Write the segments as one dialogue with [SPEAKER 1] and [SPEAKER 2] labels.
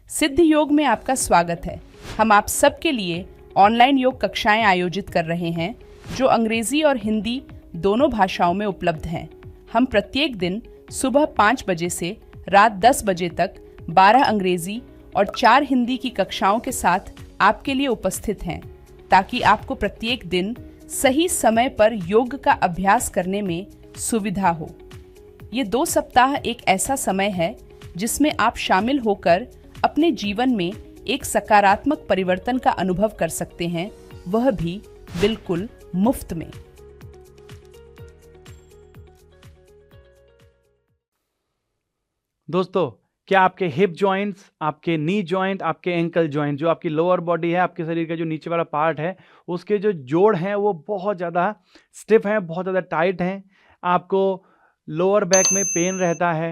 [SPEAKER 1] सिद्ध योग में आपका स्वागत है। हम आप सबके लिए ऑनलाइन योग कक्षाएं आयोजित कर रहे हैं जो अंग्रेजी और हिंदी दोनों भाषाओं में उपलब्ध हैं। हम प्रत्येक दिन सुबह 5 बजे से रात 10 बजे तक 12 अंग्रेजी और 4 हिंदी की कक्षाओं के साथ आपके लिए उपस्थित हैं, ताकि आपको प्रत्येक दिन सही समय पर योग का अभ्यास करने में सुविधा हो। ये 2 सप्ताह एक ऐसा समय है जिसमें आप शामिल होकर अपने जीवन में एक सकारात्मक परिवर्तन का अनुभव कर सकते हैं, वह भी बिल्कुल मुफ्त में।
[SPEAKER 2] दोस्तों, क्या आपके हिप जॉइंट्स, आपके नी जॉइंट, आपके एंकल जॉइंट, जो आपकी लोअर बॉडी है, आपके शरीर का जो नीचे वाला पार्ट है, उसके जो जोड़ हैं वो बहुत ज़्यादा स्टिफ हैं, बहुत ज़्यादा टाइट हैं। आपको लोअर बैक में पेन रहता है,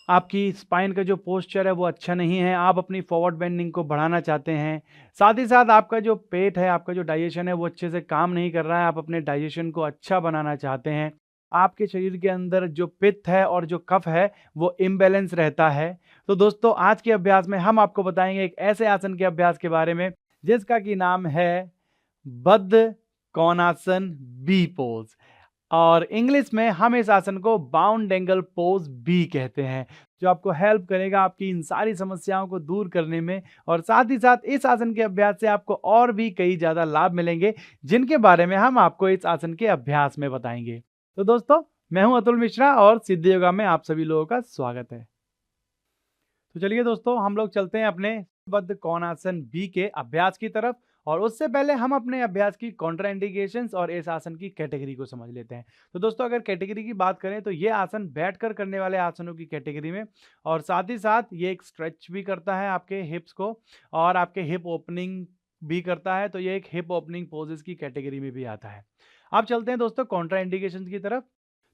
[SPEAKER 2] आपकी स्पाइन का जो पोस्चर है वो अच्छा नहीं है, आप अपनी फॉरवर्ड बेंडिंग को बढ़ाना चाहते हैं। साथ ही साथ आपका जो पेट है, आपका जो डाइजेशन है वो अच्छे से काम नहीं कर रहा है, आप अपने डाइजेशन को अच्छा बनाना चाहते हैं। आपके शरीर के अंदर जो पित्त है और जो कफ है वो इम्बैलेंस रहता है। तो दोस्तों, आज के अभ्यास में हम आपको बताएंगे एक ऐसे आसन के अभ्यास के बारे में जिसका कि नाम है बद्ध कोणासन बी पोज, और इंग्लिश में हम इस आसन को बाउंड एंगल पोज बी कहते हैं, जो आपको हेल्प करेगा आपकी इन सारी समस्याओं को दूर करने में। और साथ ही साथ इस आसन के अभ्यास से आपको और भी कई ज़्यादा लाभ मिलेंगे, जिनके बारे में हम आपको इस आसन के अभ्यास में बताएंगे। तो दोस्तों, मैं हूं अतुल मिश्रा और सिद्ध योगा में आप सभी लोगों का स्वागत है। तो चलिए दोस्तों, हम लोग चलते हैं अपने बद्ध कोणासन बी के अभ्यास की तरफ, और उससे पहले हम अपने अभ्यास की कॉन्ट्राइंडिकेशंस और इस आसन की कैटेगरी को समझ लेते हैं। तो दोस्तों, अगर कैटेगरी की बात करें तो ये आसन बैठकर करने वाले आसनों की कैटेगरी में, और साथ ही साथ ये एक स्ट्रेच भी करता है आपके हिप्स को और आपके हिप ओपनिंग भी करता है, तो ये एक हिप ओपनिंग पोजेस की कैटेगरी में भी आता है। अब चलते हैं दोस्तों कॉन्ट्राइंडिकेशंस की तरफ।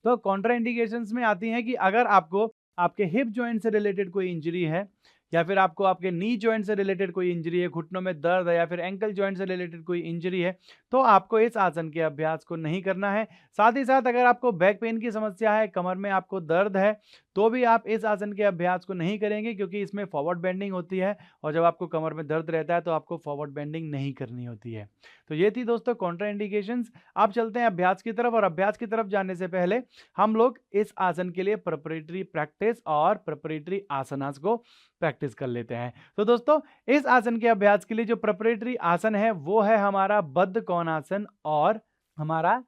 [SPEAKER 2] तो कॉन्ट्राइंडिकेशंस में आती हैं कि अगर आपको आपके हिप जॉइंट से रिलेटेड कोई इंजरी है, या फिर आपको आपके नी जॉइंट से रिलेटेड कोई इंजरी है, घुटनों में दर्द है, या फिर एंकल जॉइंट से रिलेटेड कोई इंजरी है, तो आपको इस आसन के अभ्यास को नहीं करना है। साथ ही साथ अगर आपको बैक पेन की समस्या है, कमर में आपको दर्द है, तो भी आप इस आसन के अभ्यास को नहीं करेंगे, क्योंकि इसमें फॉरवर्ड बेंडिंग होती है, और जब आपको कमर में दर्द रहता है तो आपको फॉरवर्ड बेंडिंग नहीं करनी होती है। तो ये थी दोस्तों कॉन्ट्राइंडिकेशंस। आप चलते हैं अभ्यास की तरफ, और अभ्यास की तरफ जाने से पहले हम लोग इस आसन के लिए प्रिपरेटरी प्रैक्टिस और प्रिपरेटरी आसनास को प्रैक्टिस कर लेते हैं। तो दोस्तों, इस आसन के अभ्यास के लिए जो प्रिपरेटरी आसन है वो है हमारा बद्ध कोणासन, और हमारा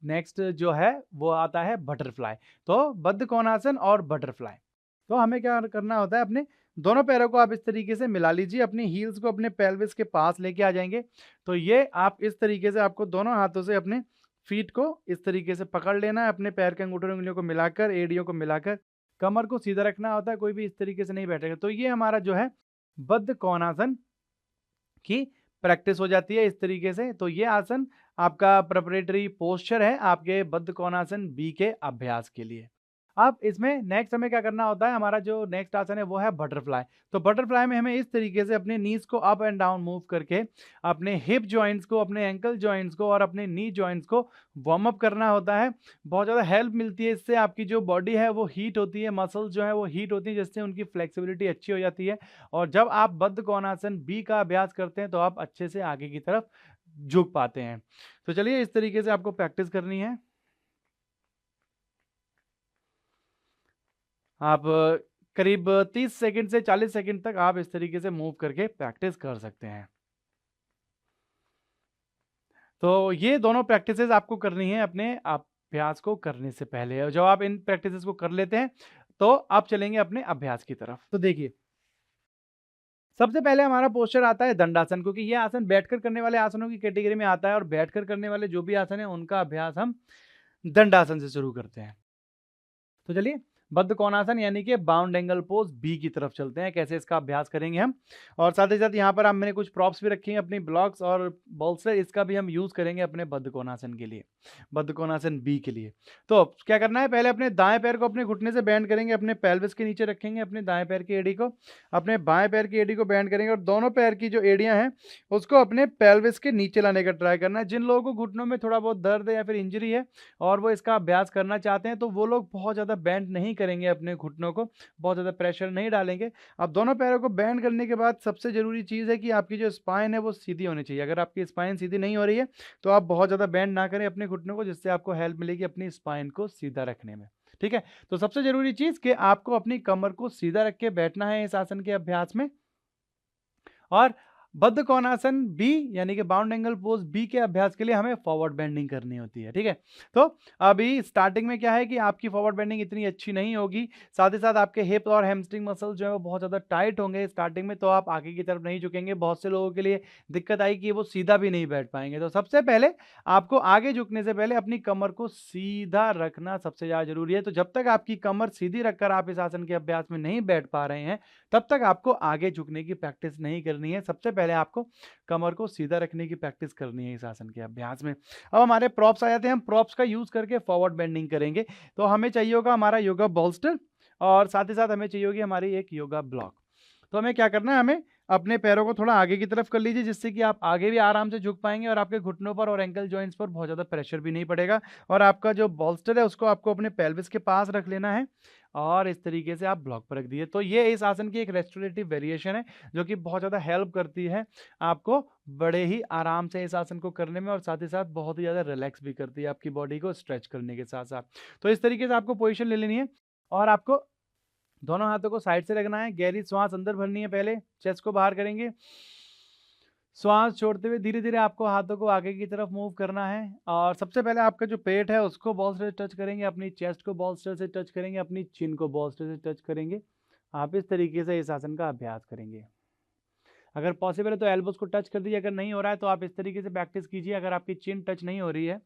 [SPEAKER 2] नेक्स्ट जो है वो आता है बटरफ्लाई। तो बद्ध कोणासन और बटरफ्लाई। तो हमें क्या करना होता है, अपने दोनों पैरों को आप इस तरीके से मिला लीजिए, अपनी हील्स को अपने पेल्विस के पास लेके आ जाएंगे। तो ये आप इस तरीके से, आपको दोनों हाथों से अपने फीट को इस तरीके से पकड़ लेना है, अपने पैर के अंगूठे उंगलियों को मिलाकर, एड़ियों को मिलाकर, कमर को सीधा रखना होता है, कोई भी इस तरीके से नहीं बैठेगा। तो ये हमारा जो है बद्ध कोणासन की प्रैक्टिस हो जाती है इस तरीके से। तो ये आसन आपका प्रिपरेटरी पोस्चर है आपके बद्ध कोणासन बी के अभ्यास के लिए। अब इसमें नेक्स्ट हमें क्या करना होता है, हमारा जो नेक्स्ट आसन है वो है बटरफ्लाई। तो बटरफ्लाई में हमें इस तरीके से अपने नीज को अप एंड डाउन मूव करके अपने हिप जॉइंट्स को, अपने एंकल जॉइंट्स को और अपने नी जॉइंट्स को वार्म अप करना होता है। बहुत ज़्यादा हेल्प मिलती है इससे, आपकी जो बॉडी है वो हीट होती है, मसल्स जो है वो हीट होती है, जिससे उनकी फ्लेक्सिबिलिटी अच्छी हो जाती है। और जब आप बद्ध कोणासन बी का अभ्यास करते हैं तो आप अच्छे से आगे की तरफ झुक पाते हैं। तो चलिए, इस तरीके से आपको प्रैक्टिस करनी है। आप करीब 30 सेकंड से 40 सेकंड तक आप इस तरीके से मूव करके प्रैक्टिस कर सकते हैं। तो ये दोनों प्रैक्टिसेस आपको करनी है अपने अभ्यास को करने से पहले, और जब आप इन प्रैक्टिसेस को कर लेते हैं तो आप चलेंगे अपने अभ्यास की तरफ। तो देखिए, सबसे पहले हमारा पोस्चर आता है दंडासन, क्योंकि ये आसन बैठकर करने वाले आसनों की कैटेगरी में आता है, और बैठकर करने वाले जो भी आसन है उनका अभ्यास हम दंडासन से शुरू करते हैं। तो चलिए, बद्ध कोणासन यानी कि बाउंड एंगल पोज बी की तरफ चलते हैं, कैसे इसका अभ्यास करेंगे हम। और साथ ही साथ यहाँ पर मैंने कुछ प्रॉप्स भी रखी हैं, अपनी ब्लॉक्स और बॉल्स, इसका भी हम यूज करेंगे अपने बद्ध कोणासन के लिए, बद्ध कोणासन बी के लिए। तो क्या करना है, पहले अपने दाएं पैर को अपने घुटने से बैंड करेंगे, अपने पेल्विस के नीचे रखेंगे अपने दाएं पैर की एड़ी को, अपने बाएं पैर की एड़ी को बैंड करेंगे, और दोनों पैर की जो एड़ियां हैं उसको अपने पेल्विस के नीचे लाने का ट्राई करना है। जिन लोगों को घुटनों में थोड़ा बहुत दर्द है या फिर इंजरी है और वो इसका अभ्यास करना चाहते हैं, तो वो लोग बहुत ज़्यादा बैंड नहीं करेंगे अपने घुटनों को, बहुत ज़्यादा प्रेशर नहीं डालेंगे। अब दोनों पैरों को बेंड करने के बाद सबसे ज़रूरी चीज़ है कि आपकी जो स्पाइन है वो सीधी होनी चाहिए। अगर आपकी स्पाइन सीधी नहीं हो रही है तो आप बहुत ज़्यादा बेंड ना करें अपने घुटनों को, जिससे आपको हेल्प मिलेगी अपनी स्पाइन को सीधा रखने में। ठीक है? तो सबसे ज़रूरी चीज़ कि आपको अपनी कमर को सीधा रख के बैठना है इस आसन के अभ्यास में। और बद्ध कोणासन बी यानी कि बाउंड एंगल पोज बी के अभ्यास के लिए हमें फॉरवर्ड बेंडिंग करनी होती है। ठीक है? तो अभी स्टार्टिंग में क्या है कि आपकी फॉरवर्ड बेंडिंग इतनी अच्छी नहीं होगी, साथ ही साथ आपके हिप और हैमस्ट्रिंग मसल जो है वो बहुत ज़्यादा टाइट होंगे स्टार्टिंग में, तो आप आगे की तरफ नहीं झुकेंगे। बहुत से लोगों के लिए दिक्कत आई कि वो सीधा भी नहीं बैठ पाएंगे। तो सबसे पहले आपको आगे झुकने से पहले अपनी कमर को सीधा रखना सबसे ज़्यादा जरूरी है। तो जब तक आपकी कमर सीधी रखकर आप इस आसन के अभ्यास में नहीं बैठ पा रहे हैं, तब तक आपको आगे झुकने की प्रैक्टिस नहीं करनी है। सबसे पहले आपको कमर को सीधा रखने की प्रैक्टिस करनी है इस आसन के अभ्यास में। अब हमारे प्रॉप्स आ जाते हैं, हम प्रॉप्स का यूज करके फॉरवर्ड बेंडिंग करेंगे। तो हमें चाहिए होगा हमारा योगा बॉल्स्टर और साथ ही साथ हमें चाहिए होगी हमारी एक योगा ब्लॉक। तो हमें क्या करना है, हमें अपने पैरों को थोड़ा आगे की तरफ कर लीजिए, जिससे कि आप आगे भी आराम से झुक पाएंगे और आपके घुटनों पर और एंकल जॉइंट्स पर बहुत ज़्यादा प्रेशर भी नहीं पड़ेगा। और आपका जो बॉल्स्टर है उसको आपको अपने पेल्विस के पास रख लेना है और इस तरीके से आप ब्लॉक पर रख दिए। तो ये इस आसन की एक रेस्टोरेटिव वेरिएशन है जो कि बहुत ज़्यादा हेल्प करती है आपको बड़े ही आराम से इस आसन को करने में, और साथ ही साथ बहुत ही ज़्यादा रिलैक्स भी करती है आपकी बॉडी को स्ट्रेच करने के साथ साथ। तो इस तरीके से आपको पोजिशन ले लेनी है और आपको दोनों हाथों को साइड से रखना है। गहरी श्वास अंदर भरनी है, पहले चेस्ट को बाहर करेंगे, श्वास छोड़ते हुए धीरे धीरे आपको हाथों को आगे की तरफ मूव करना है। और सबसे पहले आपका जो पेट है उसको बॉल्स्टर से टच करेंगे, अपनी चेस्ट को बॉल्स्टर से टच करेंगे, अपनी चिन को बॉल्स्टर से टच करेंगे। आप इस तरीके से इस आसन का अभ्यास करेंगे। अगर पॉसिबल है तो एल्बोज को टच कर दीजिए, अगर नहीं हो रहा है तो आप इस तरीके से प्रैक्टिस कीजिए। अगर आपकी चिन टच नहीं हो रही है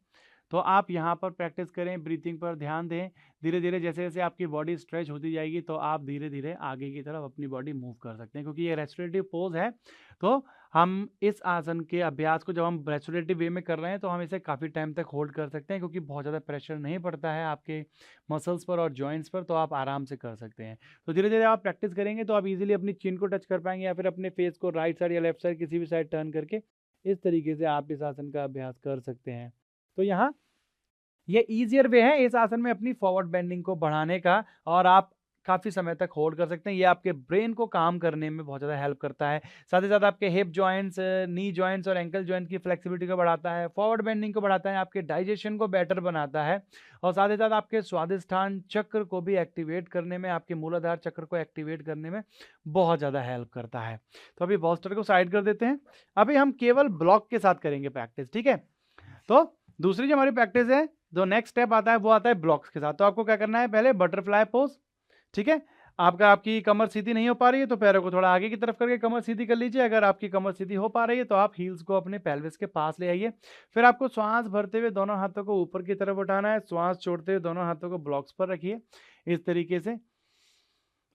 [SPEAKER 2] तो आप यहाँ पर प्रैक्टिस करें, ब्रीथिंग पर ध्यान दें। धीरे धीरे जैसे जैसे आपकी बॉडी स्ट्रेच होती जाएगी तो आप धीरे धीरे आगे की तरफ अपनी बॉडी मूव कर सकते हैं, क्योंकि ये रेस्टोरेटिव पोज है। तो हम इस आसन के अभ्यास को जब हम रेस्टोरेटिव वे में कर रहे हैं तो हम इसे काफ़ी टाइम तक होल्ड कर सकते हैं, क्योंकि बहुत ज़्यादा प्रेशर नहीं पड़ता है आपके मसल्स पर और जॉइंट्स पर, तो आप आराम से कर सकते हैं। तो धीरे धीरे आप प्रैक्टिस करेंगे तो आप इजीली अपनी चिन को टच कर पाएंगे, या फिर अपने फेस को राइट साइड या लेफ्ट साइड किसी भी साइड टर्न करके इस तरीके से आप इस आसन का अभ्यास कर सकते हैं। तो यहाँ ये ईजियर वे है इस आसन में अपनी फॉरवर्ड बेंडिंग को बढ़ाने का, और आप काफ़ी समय तक होल्ड कर सकते हैं। ये आपके ब्रेन को काम करने में बहुत ज़्यादा हेल्प करता है। साथ ही साथ आपके हिप जॉइंट्स, नी जॉइंट्स और एंकल जॉइंट की फ्लेक्सिबिलिटी को बढ़ाता है, फॉरवर्ड बेंडिंग को बढ़ाता है, आपके डाइजेशन को बेटर बनाता है, और साथ ही साथ आपके स्वादिष्ठान चक्र को भी एक्टिवेट करने में, आपके मूलाधार चक्र को एक्टिवेट करने में बहुत ज़्यादा हेल्प करता है। तो अभी बॉल्स्टर को साइड कर देते हैं। अभी हम केवल ब्लॉक के साथ करेंगे प्रैक्टिस। ठीक है? तो दूसरी जो हमारी प्रैक्टिस है, जो नेक्स्ट स्टेप आता है वो आता है ब्लॉक्स के साथ। तो आपको क्या करना है, पहले बटरफ्लाई पोज। ठीक है? आपकी कमर सीधी नहीं हो पा रही है तो पैरों को थोड़ा आगे की तरफ करके कमर सीधी कर लीजिए। अगर आपकी कमर सीधी हो पा रही है तो आप हील्स को अपने पेल्विस के पास ले आइए। फिर आपको श्वास भरते हुए दोनों हाथों को ऊपर की तरफ उठाना है, श्वास छोड़ते हुए दोनों हाथों को ब्लॉक्स पर रखिए। इस तरीके से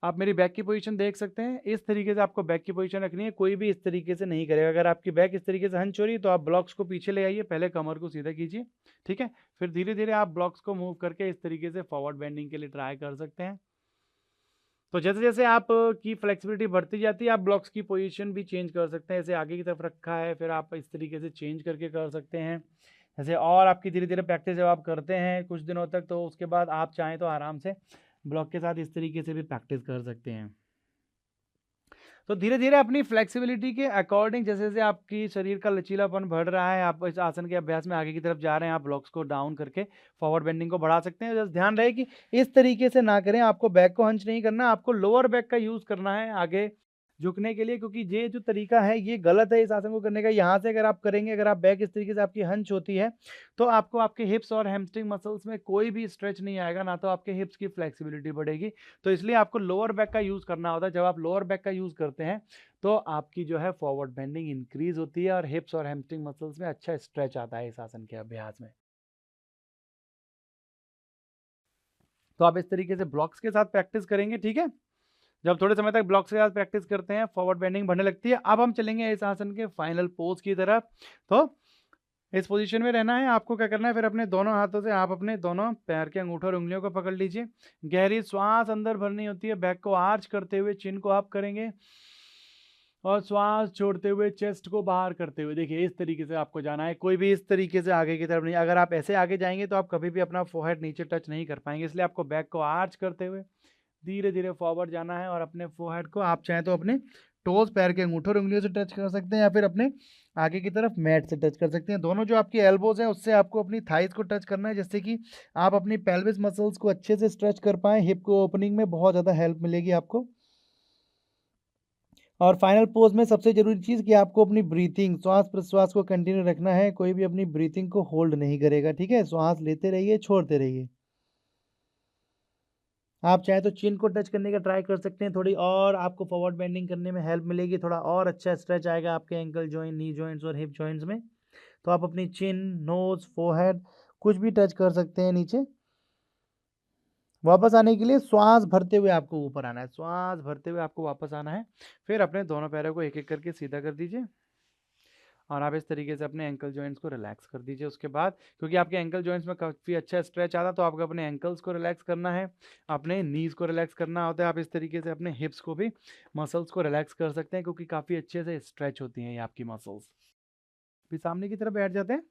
[SPEAKER 2] आप मेरी बैक की पोजीशन देख सकते हैं। इस तरीके से आपको बैक की पोजीशन रखनी है, कोई भी इस तरीके से नहीं करेगा। अगर आपकी बैक इस तरीके से हंच हो रही है तो आप ब्लॉक्स को पीछे ले आइए, पहले कमर को सीधा कीजिए। ठीक है? फिर धीरे धीरे आप ब्लॉक्स को मूव करके इस तरीके से फॉरवर्ड बेंडिंग के लिए ट्राई कर सकते हैं। तो जैसे जैसे आप की फ्लेक्सिबिलिटी बढ़ती जाती है, आप ब्लॉक्स की पोजीशन भी चेंज कर सकते हैं। जैसे आगे की तरफ रखा है, फिर आप इस तरीके से चेंज करके कर सकते हैं। जैसे और आपकी धीरे धीरे प्रैक्टिस जब आप करते हैं कुछ दिनों तक, तो उसके बाद आप चाहें तो आराम से ब्लॉक के साथ इस तरीके से भी प्रैक्टिस कर सकते हैं। तो धीरे धीरे अपनी फ्लेक्सिबिलिटी के अकॉर्डिंग जैसे जैसे आपकी शरीर का लचीलापन बढ़ रहा है, आप इस आसन के अभ्यास में आगे की तरफ जा रहे हैं, आप ब्लॉक्स को डाउन करके फॉरवर्ड बेंडिंग को बढ़ा सकते हैं। बस ध्यान रहे कि इस तरीके से ना करें, आपको बैक को हंच नहीं करना, आपको लोअर बैक का यूज करना है आगे झुकने के लिए, क्योंकि ये जो तरीका है ये गलत है इस आसन को करने का। यहाँ से अगर आप करेंगे, अगर आप बैक इस तरीके से आपकी हंच होती है तो आपको आपके हिप्स और हैमस्ट्रिंग मसल्स में कोई भी स्ट्रेच नहीं आएगा, ना तो आपके हिप्स की फ्लेक्सिबिलिटी बढ़ेगी। तो इसलिए आपको लोअर बैक का यूज करना होता है। जब आप लोअर बैक का यूज करते हैं तो आपकी जो है फॉरवर्ड बेंडिंग इंक्रीज होती है और हिप्स और हैमस्ट्रिंग मसल्स में अच्छा स्ट्रेच आता है इस आसन के अभ्यास में। तो आप इस तरीके से ब्लॉक्स के साथ प्रैक्टिस करेंगे। ठीक है? जब थोड़े समय तक ब्लॉक्स के साथ प्रैक्टिस करते हैं, फॉरवर्ड बेंडिंग बढ़ने लगती है। अब हम चलेंगे इस आसन के फाइनल पोज की तरफ। तो इस पोजीशन में रहना है। आपको क्या करना है, फिर अपने दोनों हाथों से आप अपने दोनों पैर के अंगूठे और उंगलियों को पकड़ लीजिए। गहरी श्वास अंदर भरनी होती है, बैक को आर्च करते हुए चिन को अप करेंगे और श्वास छोड़ते हुए चेस्ट को बाहर करते हुए, देखिए इस तरीके से आपको जाना है, कोई भी इस तरीके से आगे की तरफ नहीं। अगर आप ऐसे आगे जाएंगे तो आप कभी भी अपना फोरहेड नीचे टच नहीं कर पाएंगे, इसलिए आपको बैक को आर्च करते हुए धीरे धीरे फॉरवर्ड जाना है और अपने फोरहेड को आप चाहें तो अपने टोज, पैर के अंगूठों और उंगलियों से टच कर सकते हैं या फिर अपने आगे की तरफ मैट से टच कर सकते हैं। दोनों जो आपकी एल्बोज हैं उससे आपको अपनी थाइस को टच करना है, जिससे कि आप अपनी पेल्विस मसल्स को अच्छे से स्ट्रेच कर पाएं। हिप को ओपनिंग में बहुत ज़्यादा हेल्प मिलेगी आपको। और फाइनल पोज में सबसे जरूरी चीज़ कि आपको अपनी ब्रीथिंग, श्वास प्रश्वास को कंटिन्यू रखना है। कोई भी अपनी ब्रीथिंग को होल्ड नहीं करेगा, ठीक है। श्वास लेते रहिए, छोड़ते रहिए। आप चाहे तो चिन को टच करने का ट्राई कर सकते हैं, थोड़ी और आपको फॉरवर्ड बेंडिंग करने में हेल्प मिलेगी, थोड़ा और अच्छा स्ट्रेच आएगा आपके एंकल जॉइंट, नी जॉइंट्स और हिप जॉइंट्स में। तो आप अपनी चिन, नोज, फोरहेड कुछ भी टच कर सकते हैं नीचे। वापस आने के लिए श्वास भरते हुए आपको ऊपर आना है, श्वास भरते हुए आपको वापस आना है। फिर अपने दोनों पैरों को एक एक करके सीधा कर दीजिए और आप इस तरीके से अपने एंकल जॉइंट्स को रिलैक्स कर दीजिए। उसके बाद क्योंकि आपके एंकल जॉइंट्स में काफ़ी अच्छा स्ट्रेच आता है, तो आपको अपने एंकल्स को रिलैक्स करना है, अपने नीज को रिलैक्स करना होता है। आप इस तरीके से अपने हिप्स को भी, मसल्स को रिलैक्स कर सकते हैं, क्योंकि काफ़ी अच्छे से स्ट्रेच होती हैं ये आपकी मसल्स। फिर सामने की तरफ बैठ जाते हैं।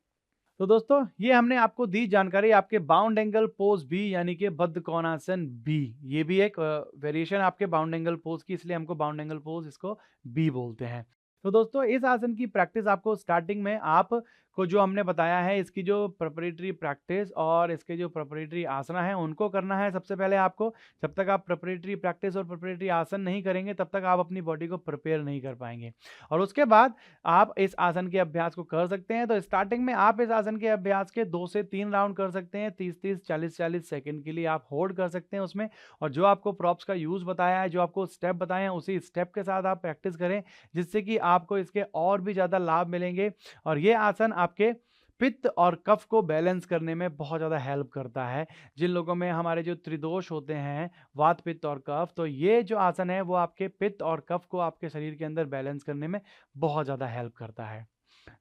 [SPEAKER 2] तो दोस्तों ये हमने आपको दी जानकारी आपके बाउंड एंगल पोज बी यानी कि बद्ध कोणासन बी। ये भी एक वेरिएशन आपके बाउंड एंगल पोज की, इसलिए हमको बाउंड एंगल पोज इसको बी बोलते हैं। तो दोस्तों इस आसन की प्रैक्टिस आपको स्टार्टिंग में आपको जो हमने बताया है, इसकी जो प्रिपरेटरी प्रैक्टिस और इसके जो प्रिपरेटरी आसना है उनको करना है। सबसे पहले आपको, जब तक आप प्रिपरेटरी प्रैक्टिस और प्रिपरेटरी आसन नहीं करेंगे तब तक आप अपनी बॉडी को प्रिपेयर नहीं कर पाएंगे। और उसके बाद आप इस आसन के अभ्यास को कर सकते हैं। तो स्टार्टिंग में आप इस आसन के अभ्यास के 2 से 3 राउंड कर सकते हैं, 30-30, 40-40 सेकंड के लिए आप होल्ड कर सकते हैं उसमें। और जो आपको प्रॉप्स का यूज बताया है, जो आपको स्टेप बताए हैं, उसी स्टेप के साथ आप प्रैक्टिस करें, जिससे कि आपको इसके और भी ज़्यादा लाभ मिलेंगे। और ये आसन आपके पित्त और कफ को बैलेंस करने में बहुत ज़्यादा हेल्प करता है। जिन लोगों में हमारे जो त्रिदोष होते हैं, वात, पित्त और कफ, तो ये जो आसन है वो आपके पित्त और कफ को आपके शरीर के अंदर बैलेंस करने में बहुत ज़्यादा हेल्प करता है।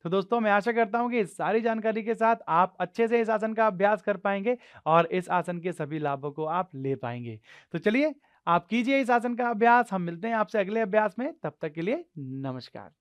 [SPEAKER 2] तो दोस्तों मैं आशा करता हूं कि इस सारी जानकारी के साथ आप अच्छे से इस आसन का अभ्यास कर पाएंगे और इस आसन के सभी लाभों को आप ले पाएंगे। तो चलिए आप कीजिए इस आसन का अभ्यास। हम मिलते हैं आपसे अगले अभ्यास में, तब तक के लिए नमस्कार।